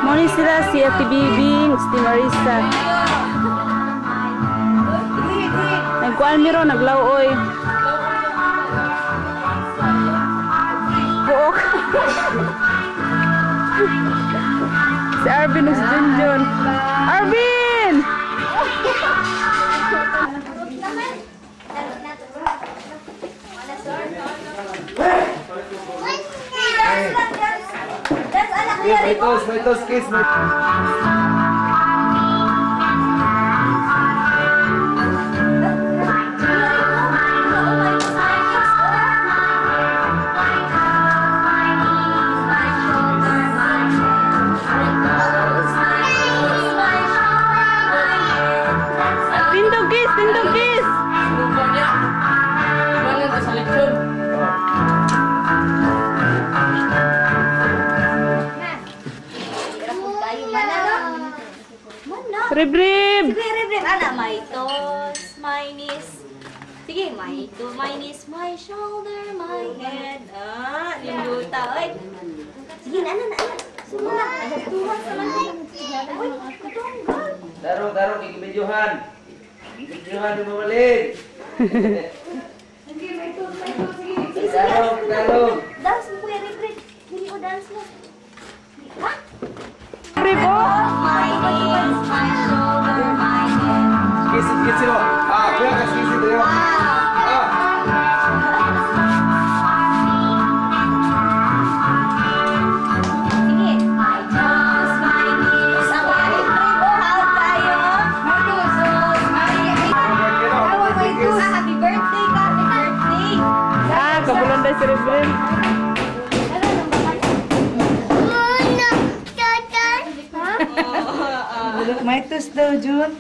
Moni sila si Ate Bibing, si Marisa. Nagkuhan miro, naglauoy. Buok. Si Arvin ug si Junjun. Arvin! May tos, kiss, may... Tindog kiss! Rib-rib! Sige, rib-rib. Ana, my toes, my knees. Sige, my toes, my knees, my shoulder, my head. Ah, limuta. Oy. Sige, na. Sumula. Tuwa sa man. Uy, katunggal. Daro, kikibidyohan. Kikibidyohan yung mamalig. Sige, my toes. Sige, Daro. dance mo, kuya, rib-rib. Hindi ko dance mo. Ha? Rib, oh! My knees, my shoulder, my head. Kiss mo. Kuya, kiss tayo. Sige, my toes, my knees. Ang rib-rib, oh, hawak tayo. My toes, my knees. Happy birthday, happy birthday. Kabulan tayo si Rib-rib. May tos daw, Jun.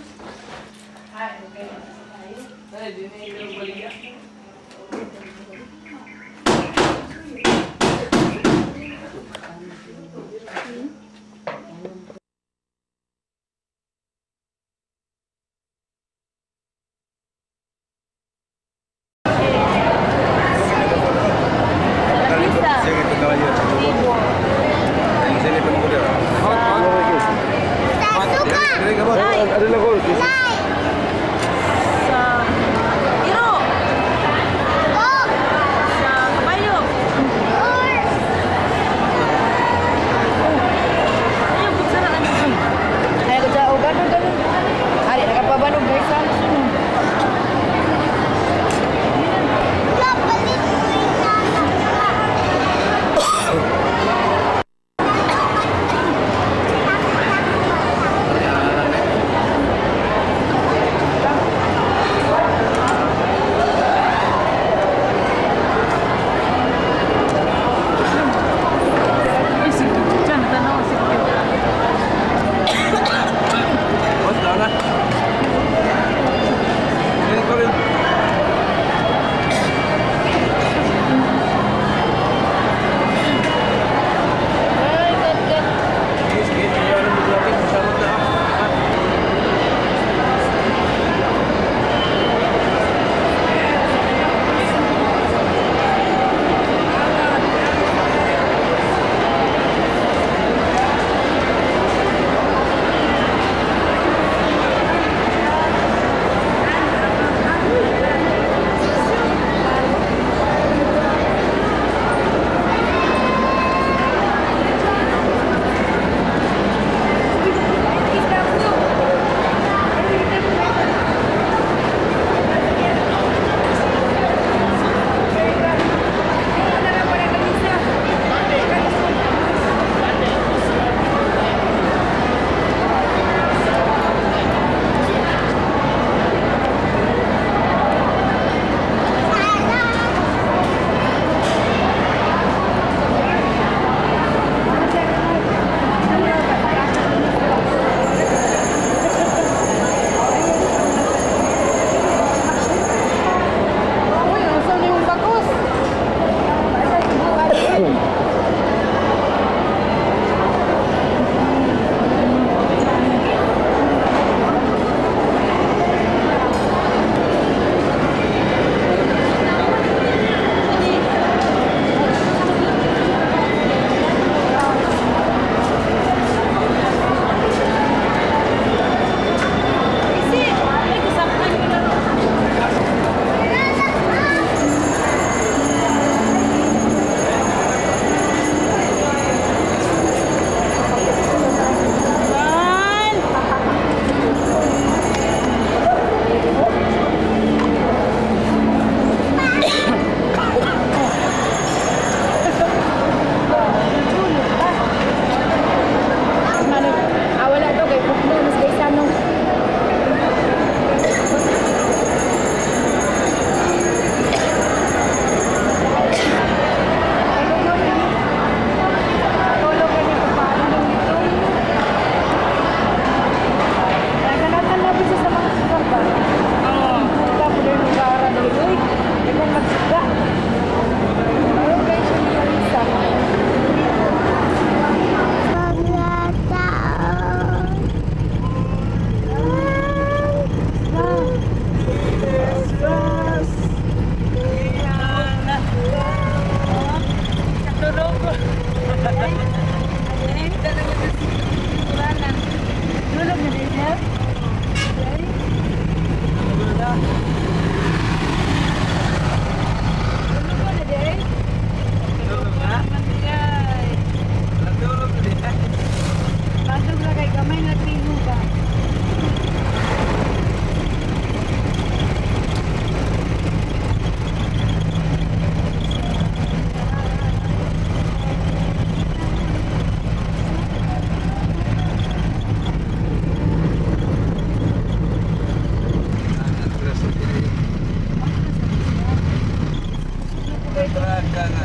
Traka nga.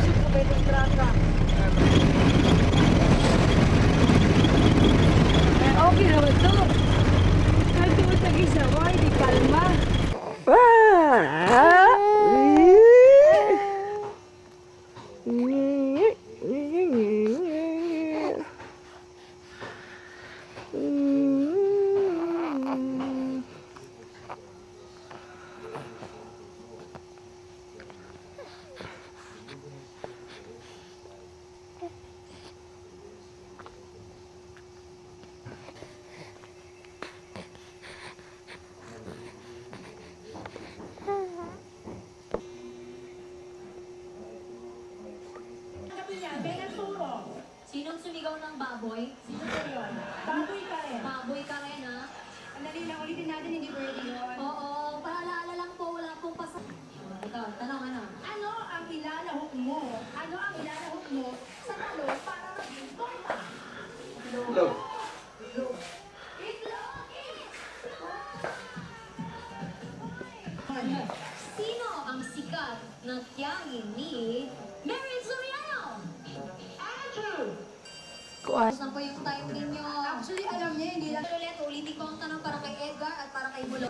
Okay naman to. Kahit mo sa gisaway, di kalma. Sinong sumigaw ng baboy? Sino po yun? Baboy ka rin. Baboy ka rin, ha? Andali lang, ulitin natin, hindi pwede yun. Oo, paalaala lang po, wala pong pasa... Ikaw, tanong ano? Ano ang ilalahok mo? Ano ang ilalahok mo sa talo para maging torta? Look. Sino ang sikat na tiyahin ni Mary Soriano? Kuan. Saan po yung time ninyo? Actually, alam niya, hindi lang. Ulit, ulitin ko ang tanong para kay Edgar at para kay Bulo.